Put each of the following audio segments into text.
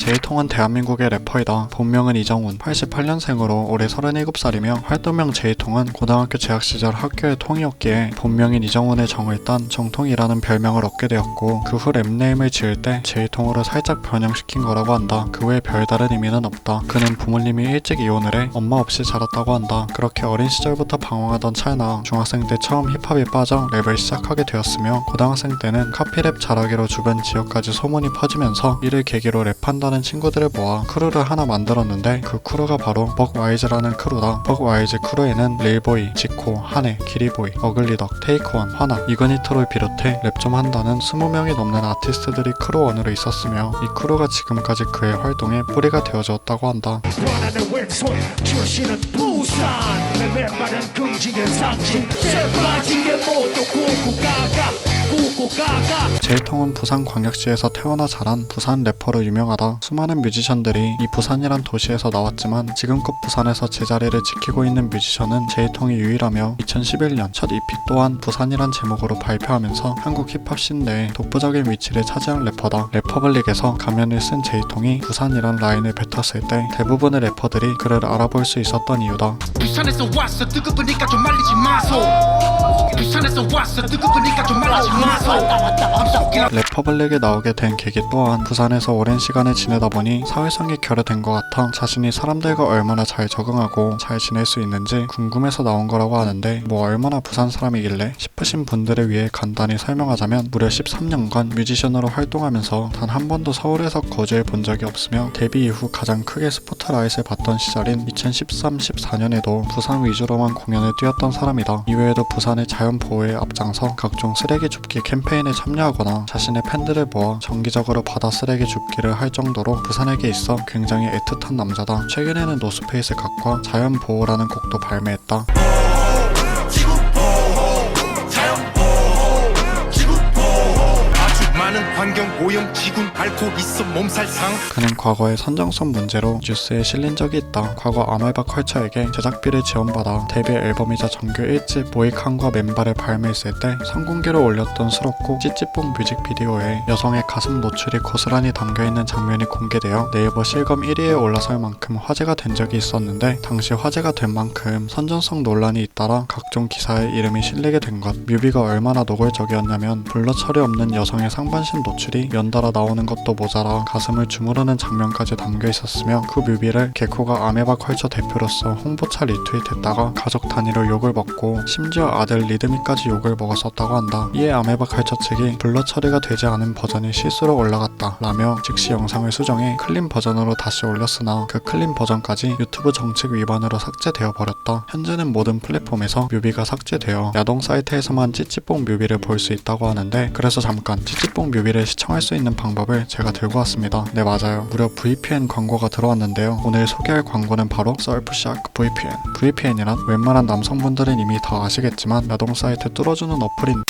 제이통은 대한민국의 래퍼이다. 본명은 이정훈, 88년생으로 올해 37살이며 활동명 제이통은 고등학교 재학 시절 학교의 통이었기에 본명인 이정훈의 정을 딴 정통이라는 별명을 얻게 되었고 그 후 랩네임을 지을 때 제이통으로 살짝 변형시킨 거라고 한다. 그 외에 별다른 의미는 없다. 그는 부모님이 일찍 이혼을 해 엄마 없이 자랐다고 한다. 그렇게 어린 시절부터 방황하던 찰나 중학생 때 처음 힙합에 빠져 랩을 시작하게 되었으며 고등학생 때는 카피랩 잘하기로 주변 지역까지 소문이 퍼지면서 이를 계기로 랩한다는 친구들을 모아 크루를 하나 만들었는데 그 크루가 바로 벅와이즈라는 크루다. 벅와이즈 크루에는 릴보이, 지코, 한해, 기리보이, 어글리덕, 테이크원, 화나, 이그니터를 비롯해 랩 좀 한다는 20명이 넘는 아티스트들이 크루원으로 있었으며 이 크루가 지금까지 그의 활동에 뿌리가 되어주었다고 한다. 원하는 왼손 출신은 부산 멤버는 긍지는 상징 빠진 게 모두 구구가가 제이통은 부산광역시에서 태어나 자란 부산 래퍼로 유명하다. 수많은 뮤지션들이 이 부산이란 도시에서 나왔지만 지금껏 부산에서 제자리를 지키고 있는 뮤지션은 제이통이 유일하며 2011년 첫 EP 또한 부산이란 제목으로 발표하면서 한국 힙합 씬 내에 독보적인 위치를 차지한 래퍼다. 래퍼블릭에서 가면을 쓴 제이통이 부산이란 라인을 뱉었을 때 대부분의 래퍼들이 그를 알아볼 수 있었던 이유다. 부산에서 왔어 뜨거우니까 좀 말리지 마소. 부산에서 왔어 뜨거우니까 좀 말리지 마소. 래퍼블릭에 나오게 된 계기 또한 부산에서 오랜 시간을 지내다 보니 사회성이 결여된 것 같아 자신이 사람들과 얼마나 잘 적응하고 잘 지낼 수 있는지 궁금해서 나온 거라고 하는데 뭐 얼마나 부산 사람이길래 싶으신 분들을 위해 간단히 설명하자면 무려 13년간 뮤지션으로 활동하면서 단 한 번도 서울에서 거주해 본 적이 없으며 데뷔 이후 가장 크게 스포트라이트를 받던 시절인 2013-14년에도 부산 위주로만 공연을 뛰었던 사람이다. 이외에도 부산의 자연 보호에 앞장서 각종 쓰레기 줍기 캠페인에 참여하거나 자신의 팬들을 모아 정기적으로 바다 쓰레기 줍기를 할 정도로 부산에게 있어 굉장히 애틋한 남자다. 최근에는 노스페이스 각과 자연 보호라는 곡도 발매했다. 환경오염 지군 앓고 있어 몸살상. 그는 과거에 선정성 문제로 뉴스에 실린 적이 있다. 과거 아말바 컬처에게 제작비를 지원받아 데뷔 앨범이자 정규 1집 모이칸과 맨발을 발매했을 때 선공개로 올렸던 수록곡 찌찌뽕 뮤직비디오에 여성의 가슴 노출이 고스란히 담겨있는 장면이 공개되어 네이버 실검 1위에 올라설 만큼 화제가 된 적이 있었는데 당시 화제가 된 만큼 선정성 논란이 잇따라 각종 기사에 이름이 실리게 된 것. 뮤비가 얼마나 노골적이었냐면 블러 처리 없는 여성의 상반신 노출이 연달아 나오는 것도 모자라 가슴을 주무르는 장면까지 담겨 있었으며 그 뮤비를 개코가 아메바 컬처 대표로서 홍보차 리트윗했다가 가족 단위로 욕을 먹고 심지어 아들 리드미까지 욕을 먹었었다고 한다. 이에 아메바 컬처 측이 블러 처리가 되지 않은 버전이 실수로 올라갔다 라며 즉시 영상을 수정해 클린 버전으로 다시 올렸으나 그 클린 버전까지 유튜브 정책 위반으로 삭제되어 버렸다. 현재는 모든 플랫폼에서 뮤비가 삭제되어 야동 사이트에서만 찌찌뽕 뮤비를 볼 수 있다고 하는데 그래서 잠깐 찌찌뽕 뮤비를 시청할 수 있는 방법을 제가 들고 왔습니다. 네, 맞아요. 무려 VPN 광고가 들어왔는데요. 오늘 소개할 광고는 바로 서프샤크 VPN. VPN이란 웬만한 남성분들은 이미 다 아시겠지만 야동 사이트 뚫어주는 어플인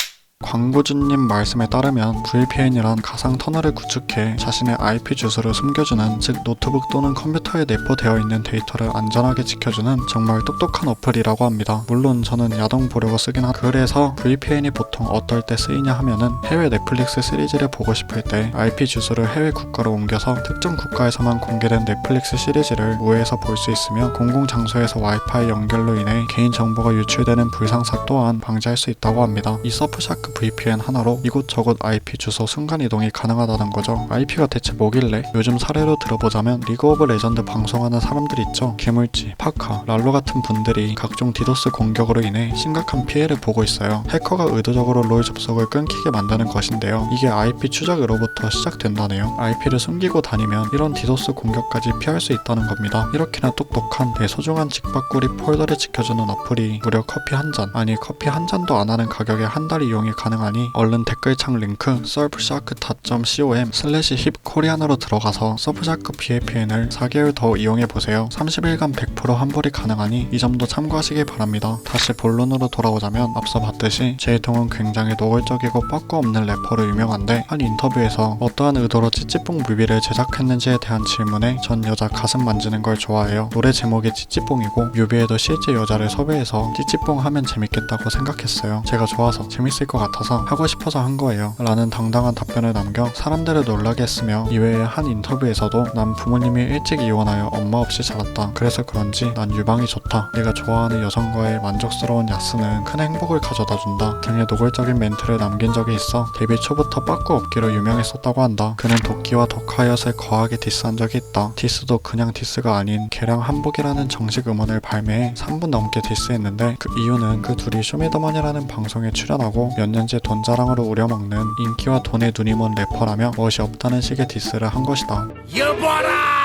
광고주님 말씀에 따르면 VPN이란 가상 터널을 구축해 자신의 IP 주소를 숨겨주는, 즉 노트북 또는 컴퓨터에 내포되어 있는 데이터를 안전하게 지켜주는 정말 똑똑한 어플이라고 합니다. 물론 저는 야동 보려고 쓰긴 그래서 VPN이 보통 어떨 때 쓰이냐 하면은 해외 넷플릭스 시리즈를 보고 싶을 때 IP 주소를 해외 국가로 옮겨서 특정 국가에서만 공개된 넷플릭스 시리즈를 우회해서 볼 수 있으며 공공장소에서 와이파이 연결로 인해 개인정보가 유출되는 불상사 또한 방지할 수 있다고 합니다. 이 서프샤크 VPN 하나로 이곳저곳 IP 주소 순간이동이 가능하다는 거죠. IP가 대체 뭐길래? 요즘 사례로 들어보자면 리그 오브 레전드 방송하는 사람들 있죠. 개물지, 파카, 랄로 같은 분들이 각종 디도스 공격으로 인해 심각한 피해를 보고 있어요. 해커가 의도적으로 롤 접속을 끊기게 만드는 것인데요. 이게 IP 추적으로부터 시작된다네요. IP를 숨기고 다니면 이런 디도스 공격까지 피할 수 있다는 겁니다. 이렇게나 똑똑한 내 소중한 직박구리 폴더를 지켜주는 어플이 무려 커피 한 잔, 아니 커피 한 잔도 안 하는 가격에 한 달 이용이 가능하니 얼른 댓글창 링크 surfshark.com/hipkorean으로 들어가서 서프샤크 VPN을 4개월 더 이용해보세요. 30일간 100% 환불이 가능하니 이 점도 참고하시길 바랍니다. 다시 본론으로 돌아오자면 앞서 봤듯이 제이통은 굉장히 노골적이고 빠꾸 없는 래퍼로 유명한데 한 인터뷰에서 어떠한 의도로 찌찌뽕 뮤비를 제작했는지에 대한 질문에 전 여자 가슴 만지는 걸 좋아해요. 노래 제목이 찌찌뽕이고 뮤비에도 실제 여자를 섭외해서 찌찌뽕 하면 재밌겠다고 생각했어요. 제가 좋아서 재밌을 것 같아서 하고 싶어서 한 거예요 라는 당당한 답변을 남겨 사람들을 놀라게 했으며 이외에 한 인터뷰에서도 난 부모님이 일찍 이혼하여 엄마 없이 자랐다. 그래서 그런지 난 유방이 좋다. 내가 좋아하는 여성과의 만족스러운 야스는 큰 행복을 가져다 준다 등의 노골적인 멘트를 남긴 적이 있어 데뷔 초부터 빠꾸 없기로 유명했었다고 한다. 그는 도끼와 더카이엇을 거하게 디스한 적이 있다. 디스도 그냥 디스가 아닌 개량 한복이라는 정식 음원을 발매해 3분 넘게 디스했는데 그 이유는 그 둘이 쇼미더머니라는 방송에 출연하고 몇 년째 돈 자랑으로 우려먹는 인기와 돈에 눈이 먼 래퍼라며 멋이 없다는 식의 디스를 한 것이다. 여봐라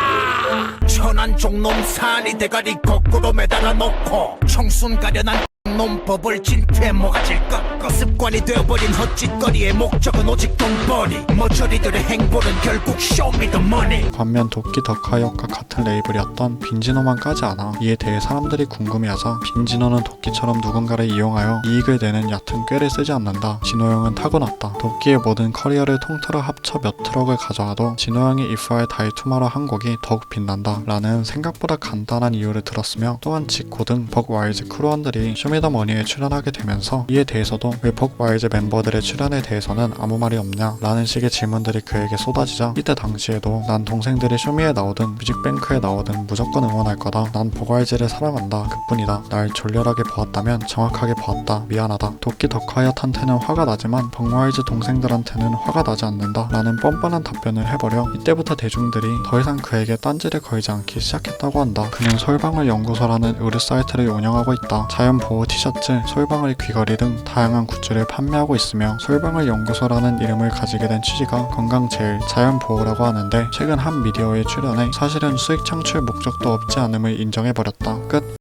천한 종놈 산이 대가리 거꾸로 매달아 놓고 청순 가련한 놈법을 진퇴 모가질 꺾어 습관이 되어버린 헛짓거리의 목적은 오직 돈벌이 모조리들의 행보는 결국 쇼미더머니. 반면 도끼 더카이엇과 같은 레이블이었던 빈지노만 까지 않아. 이에 대해 사람들이 궁금해하자 빈지노는 도끼처럼 누군가를 이용하여 이익을 내는 얕은 꾀를 쓰지 않는다. 진호 형은 타고났다. 도끼의 모든 커리어를 통틀어 합쳐 몇 트럭을 가져와도 진호 형이 If I Die Tomorrow 한 곡이 더욱 빛난다 라는 생각보다 간단한 이유를 들었으며 또한 지코 등 버그와이즈 크루원들이 쇼미더머니에 출연하게 되면서 이에 대해서도 왜 버그와이즈 멤버들의 출연에 대해서는 아무 말이 없냐 라는 식의 질문들이 그에게 쏟아지자 이때 당시에도 난 동생들이 쇼미에 나오든 뮤직뱅크에 나오든 무조건 응원할 거다. 난 버그와이즈를 사랑한다. 그뿐이다. 날 졸렬하게 보았다면 정확하게 보았다. 미안하다. 도끼 더카이엇한테는 화가 나지만 버그와이즈 동생들한테는 화가 나지 않는다 라는 뻔뻔한 답변을 해버려 이때부터 대중들이 더 이상 그에게 딴지를 걸지 않기 시작했다고 한다. 그는 솔방울 연구소라는 의류 사이트를 운영하고 있다. 자연보호 티셔츠, 솔방울 귀걸이 등 다양한 굿즈를 판매하고 있으며 솔방울 연구소라는 이름을 가지게 된 취지가 건강제일, 자연보호라고 하는데 최근 한 미디어에 출연해 사실은 수익 창출 목적도 없지 않음을 인정해버렸다. 끝.